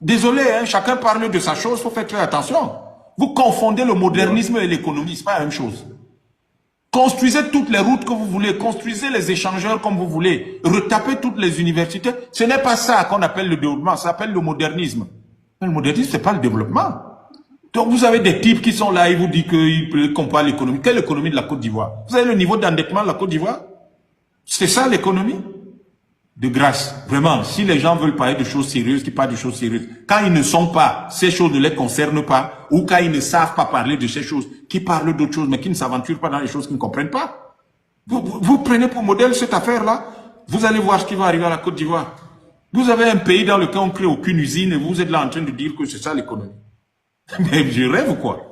Désolé, hein, chacun parle de sa chose, il faut faire très attention. Vous confondez le modernisme et l'économie, c'est pas la même chose. Construisez toutes les routes que vous voulez, construisez les échangeurs comme vous voulez, retapez toutes les universités. Ce n'est pas ça qu'on appelle le développement, ça s'appelle le modernisme. Mais le modernisme, c'est pas le développement. Donc vous avez des types qui sont là, ils vous disent qu'ils comparent l'économie. Quelle économie de la Côte d'Ivoire? Vous avez le niveau d'endettement de la Côte d'Ivoire? C'est ça l'économie? De grâce, vraiment, si les gens veulent parler de choses sérieuses, qu'ils parlent de choses sérieuses, quand ils ne sont pas, ces choses ne les concernent pas, ou quand ils ne savent pas parler de ces choses, qui parlent d'autres choses, mais qui ne s'aventurent pas dans les choses qu'ils ne comprennent pas. Vous prenez pour modèle cette affaire-là, vous allez voir ce qui va arriver à la Côte d'Ivoire. Vous avez un pays dans lequel on ne crée aucune usine et vous êtes là en train de dire que c'est ça l'économie. Mais je rêve ou quoi?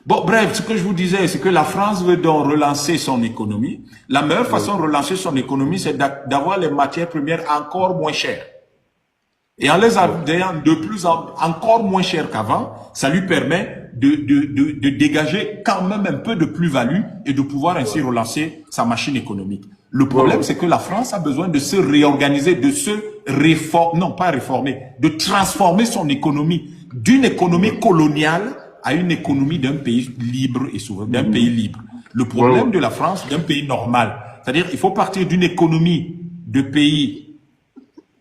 Bon, bref, ce que je vous disais, c'est que la France veut donc relancer son économie. La meilleure façon de relancer son économie, c'est d'avoir les matières premières encore moins chères. Et en les ayant encore moins chères qu'avant, ça lui permet de dégager quand même un peu de plus-value et de pouvoir ainsi relancer sa machine économique. Le problème, c'est que la France a besoin de se réorganiser, de se réformer, non pas réformer, de transformer son économie d'une économie coloniale à une économie d'un pays libre et souverain, d'un pays libre. Le problème de la France, d'un pays normal, c'est-à-dire il faut partir d'une économie de pays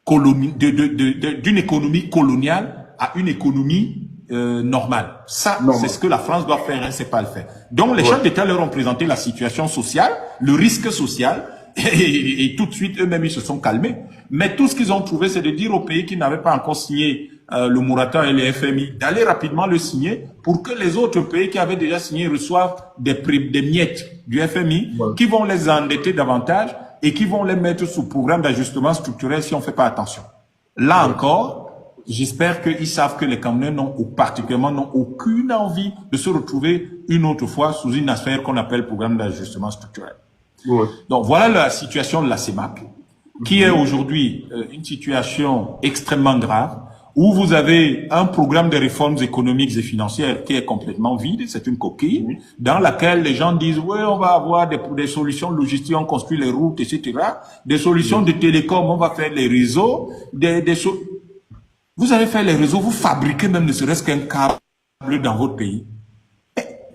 d'une économie coloniale à une économie normale. Ça, c'est ce que la France doit faire, hein, c'est pas le faire. Donc les chefs d'État leur ont présenté la situation sociale, le risque social, et tout de suite eux-mêmes ils se sont calmés. Mais tout ce qu'ils ont trouvé, c'est de dire aux pays qui n'avaient pas encore signé le moratoire et le FMI, d'aller rapidement le signer pour que les autres pays qui avaient déjà signé reçoivent des miettes du FMI qui vont les endetter davantage et qui vont les mettre sous programme d'ajustement structurel si on ne fait pas attention. Là encore, j'espère qu'ils savent que les Camerounais particulièrement n'ont aucune envie de se retrouver une autre fois sous une affaire qu'on appelle programme d'ajustement structurel. Donc voilà la situation de la CEMAC, qui est aujourd'hui une situation extrêmement grave, où vous avez un programme de réformes économiques et financières qui est complètement vide, c'est une coquille, dans laquelle les gens disent, ouais, on va avoir des solutions logistiques, on construit les routes, etc., des solutions de télécom, on va faire les réseaux, vous allez faire les réseaux, vous fabriquez même ne serait-ce qu'un câble dans votre pays.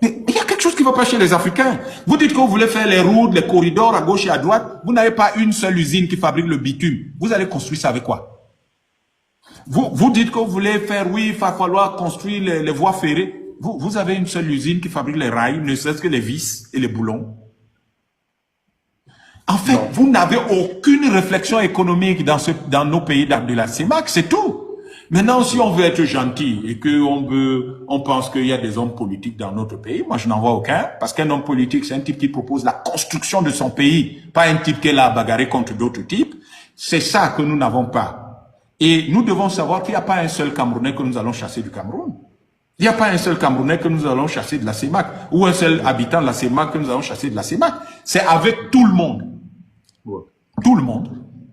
Mais il y a quelque chose qui ne va pas chez les Africains. Vous dites que vous voulez faire les routes, les corridors à gauche et à droite, vous n'avez pas une seule usine qui fabrique le bitume. Vous allez construire ça avec quoi? Vous dites que vous voulez faire, oui, il va falloir construire les voies ferrées. Vous avez une seule usine qui fabrique les rails, ne serait-ce que les vis et les boulons. En fait, vous n'avez aucune réflexion économique dans nos pays de la CEMAC, c'est tout. Maintenant, si on veut être gentil et on pense qu'il y a des hommes politiques dans notre pays, moi je n'en vois aucun, parce qu'un homme politique, c'est un type qui propose la construction de son pays, pas un type qui est là à bagarrer contre d'autres types. C'est ça que nous n'avons pas. Et nous devons savoir qu'il n'y a pas un seul Camerounais que nous allons chasser du Cameroun. Il n'y a pas un seul Camerounais que nous allons chasser de la CEMAC, ou un seul habitant de la CEMAC que nous allons chasser de la CEMAC. C'est avec tout le monde,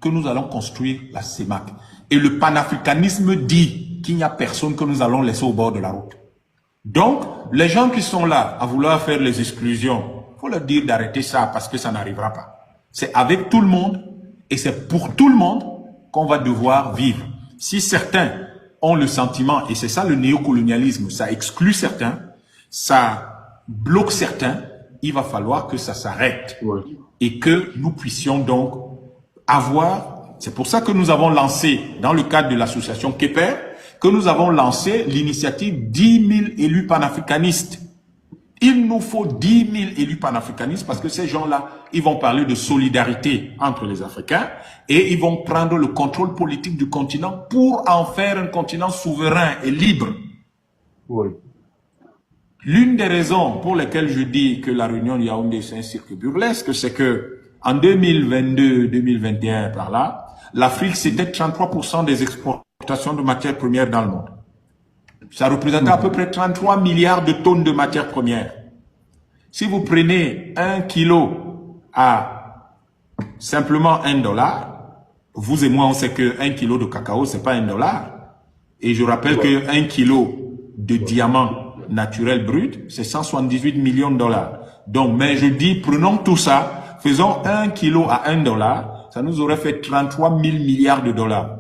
que nous allons construire la CEMAC. Et le panafricanisme dit qu'il n'y a personne que nous allons laisser au bord de la route. Donc, les gens qui sont là à vouloir faire les exclusions, il faut leur dire d'arrêter ça parce que ça n'arrivera pas. C'est avec tout le monde et c'est pour tout le monde qu'on va devoir vivre. Si certains ont le sentiment, et c'est ça le néocolonialisme, ça exclut certains, ça bloque certains, il va falloir que ça s'arrête. Et que nous puissions donc avoir, c'est pour ça que nous avons lancé, dans le cadre de l'association Keper, que nous avons lancé l'initiative 10 000 élus panafricanistes. Il nous faut 10 000 élus panafricanistes parce que ces gens-là, ils vont parler de solidarité entre les Africains et ils vont prendre le contrôle politique du continent pour en faire un continent souverain et libre. L'une des raisons pour lesquelles je dis que la réunion de Yaoundé c'est un cirque burlesque, c'est que en 2022-2021 par là, l'Afrique c'était 33% des exportations de matières premières dans le monde. Ça représentait à peu près 33 milliards de tonnes de matières premières. Si vous prenez 1 kilo à simplement $1, vous et moi, on sait que 1 kilo de cacao, c'est pas $1. Et je rappelle que 1 kilo de diamant naturel brut, c'est 178 millions de dollars. Donc, mais je dis, prenons tout ça, faisons 1 kilo à $1, ça nous aurait fait 33 000 milliards de dollars.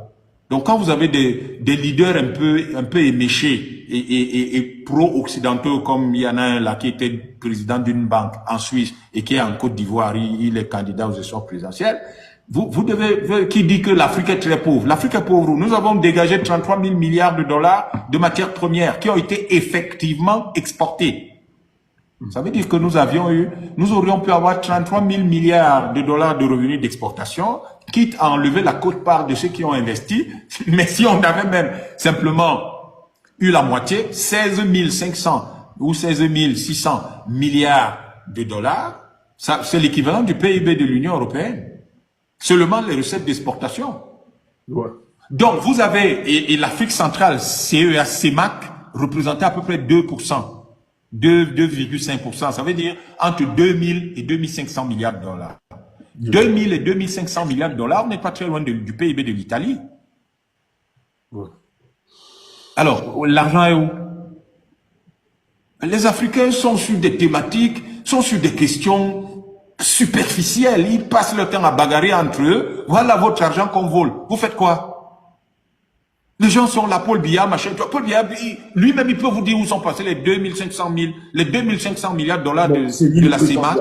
Donc, quand vous avez des leaders un peu éméchés et pro-occidentaux, comme il y en a un là qui était président d'une banque en Suisse et qui est en Côte d'Ivoire, il est candidat aux élections présidentielles, vous devez, qui dit que l'Afrique est très pauvre. L'Afrique est pauvre. Nous avons dégagé 33 000 milliards de dollars de matières premières qui ont été effectivement exportées. Ça veut dire que nous aurions pu avoir 33 000 milliards de dollars de revenus d'exportation, quitte à enlever la quote-part de ceux qui ont investi. Mais si on avait même simplement eu la moitié, 16 500 ou 16 600 milliards de dollars, c'est l'équivalent du PIB de l'Union européenne. Seulement les recettes d'exportation. Ouais. Donc, vous avez, et l'Afrique centrale, CEA, CEMAC, représentait à peu près 2%. 2,5%. Ça veut dire entre 2000 et 2500 milliards de dollars. 2000 et 2500 milliards de dollars, on n'est pas très loin du PIB de l'Italie. Ouais. Alors, l'argent est où? Les Africains sont sur des thématiques, sont sur des questions superficielles. Ils passent leur temps à bagarrer entre eux. Voilà votre argent qu'on vole. Vous faites quoi? Les gens sont là, Paul Biya, machin. Paul Biya, lui-même, il peut vous dire où sont passés les 2500 milliards de dollars de la CEMAC.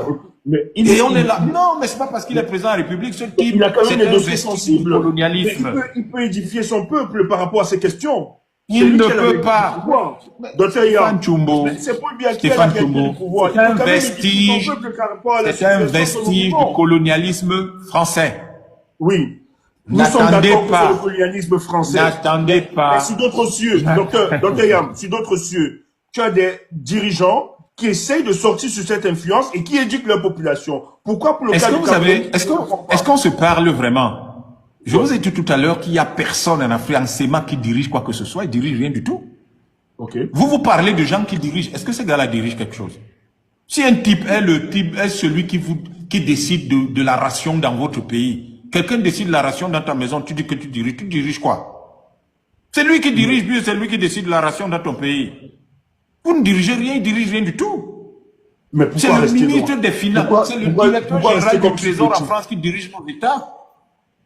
Et on est là. Non, mais c'est pas parce qu'il est président de la République. Ce type, il a quand même des dossiers vestige sensibles. du colonialisme. Il peut édifier son peuple par rapport à ces questions. Il ne peut pas. Stéphane Chumbo. C'est Paul Biya qui a la qualité du pouvoir. C'est un vestige du colonialisme français. Oui. Nous sommes d'accord sur le colonialisme français. N'attendez pas. Mais sur d'autres cieux, docteur Yam, sur d'autres cieux, tu as des dirigeants qui essayent de sortir sur cette influence et qui éduquent leur population. Pourquoi pour le cas du Cameroun? Est-ce qu'on se parle vraiment? Je vous ai dit tout à l'heure qu'il n'y a personne en Afrique, en CEMAC qui dirige quoi que ce soit, il dirige rien du tout. Okay. Vous parlez de gens qui dirigent. Est-ce que ces gars-là dirigent quelque chose? Si un type est celui qui décide de la ration dans votre pays, quelqu'un décide de la ration dans ta maison, tu dis que tu diriges quoi? C'est lui qui dirige, puis c'est lui qui décide de la ration dans ton pays. Vous ne dirigez rien, il dirige rien du tout. C'est le ministre des Finances, c'est le directeur général du Trésor en France qui dirige nos États.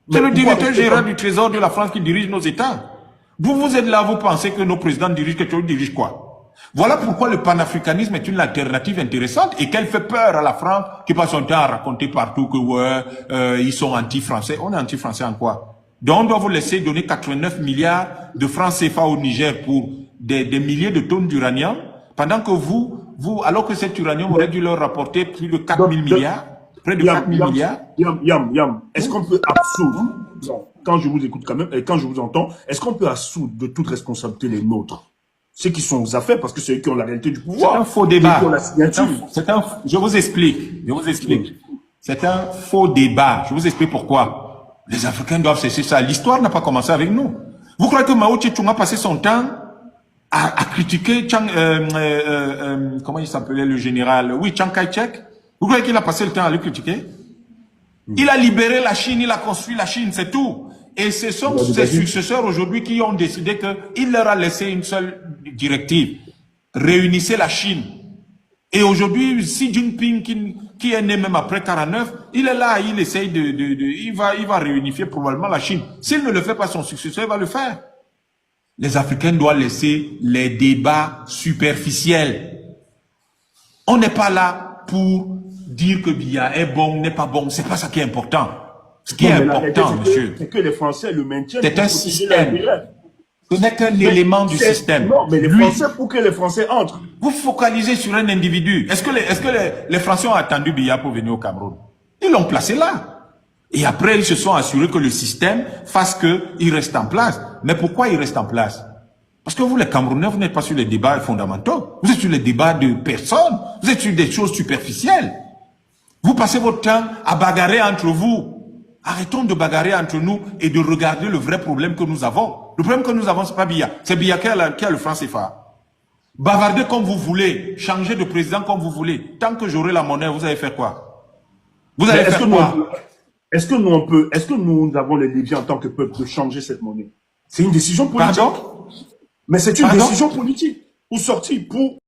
C'est le directeur général du Trésor de la France qui dirige nos États. Vous êtes là, vous pensez que nos présidents dirigent quelque chose, ils dirigent quoi? Voilà pourquoi le panafricanisme est une alternative intéressante et qu'elle fait peur à la France qui passe son temps à raconter partout que ouais, ils sont anti-français. On est anti-français en quoi? Donc on doit vous laisser donner 89 milliards de francs CFA au Niger pour des milliers de tonnes d'uranium, pendant que alors que cet uranium aurait dû leur rapporter plus de 4 000 milliards, près de 4 000 milliards. Yam, est-ce qu'on peut absoudre, quand je vous écoute quand même, et quand je vous entends, est-ce qu'on peut absoudre de toute responsabilité les nôtres? Ceux qui sont aux affaires, parce que c'est eux qui ont la réalité du pouvoir. C'est un faux débat. Je vous explique. C'est un faux débat. Je vous explique pourquoi. Les Africains doivent cesser ça. L'histoire n'a pas commencé avec nous. Vous croyez que Mao Tse-tung a passé son temps à critiquer comment il s'appelait le général? Oui, Chiang Kai-shek. Vous croyez qu'il a passé le temps à le critiquer? Il a libéré la Chine, il a construit la Chine, c'est tout. Et ce sont ses successeurs aujourd'hui qui ont décidé qu'il leur a laissé une seule directive. Réunissez la Chine. Et aujourd'hui, Xi Jinping, qui est né même après 49, il est là, il essaye il va réunifier probablement la Chine. S'il ne le fait pas, son successeur il va le faire. Les Africains doivent laisser les débats superficiels. On n'est pas là pour dire que Biya est bon, n'est pas bon. C'est pas ça qui est important. Ce qui est important, monsieur, c'est que les Français le maintiennent. C'est un système. Ce n'est qu'un élément du système. Non, mais les Français, pour que les Français entrent. Vous focalisez sur un individu. Est-ce que les Français ont attendu Biya pour venir au Cameroun? Ils l'ont placé là. Et après, ils se sont assurés que le système fasse qu'il reste en place. Mais pourquoi il reste en place? Parce que vous, les Camerounais, vous n'êtes pas sur les débats fondamentaux. Vous êtes sur les débats de personnes. Vous êtes sur des choses superficielles. Vous passez votre temps à bagarrer entre vous. Arrêtons de bagarrer entre nous et de regarder le vrai problème que nous avons. Le problème que nous avons, c'est pas Biya. C'est Biya qui a le franc CFA. Bavardez comme vous voulez. Changez de président comme vous voulez. Tant que j'aurai la monnaie, vous allez faire quoi? Vous allez faire quoi? Est-ce que nous avons les leviers en tant que peuple de changer cette monnaie? C'est une décision politique. Pardon? Mais c'est une décision politique. Pour sortir, pour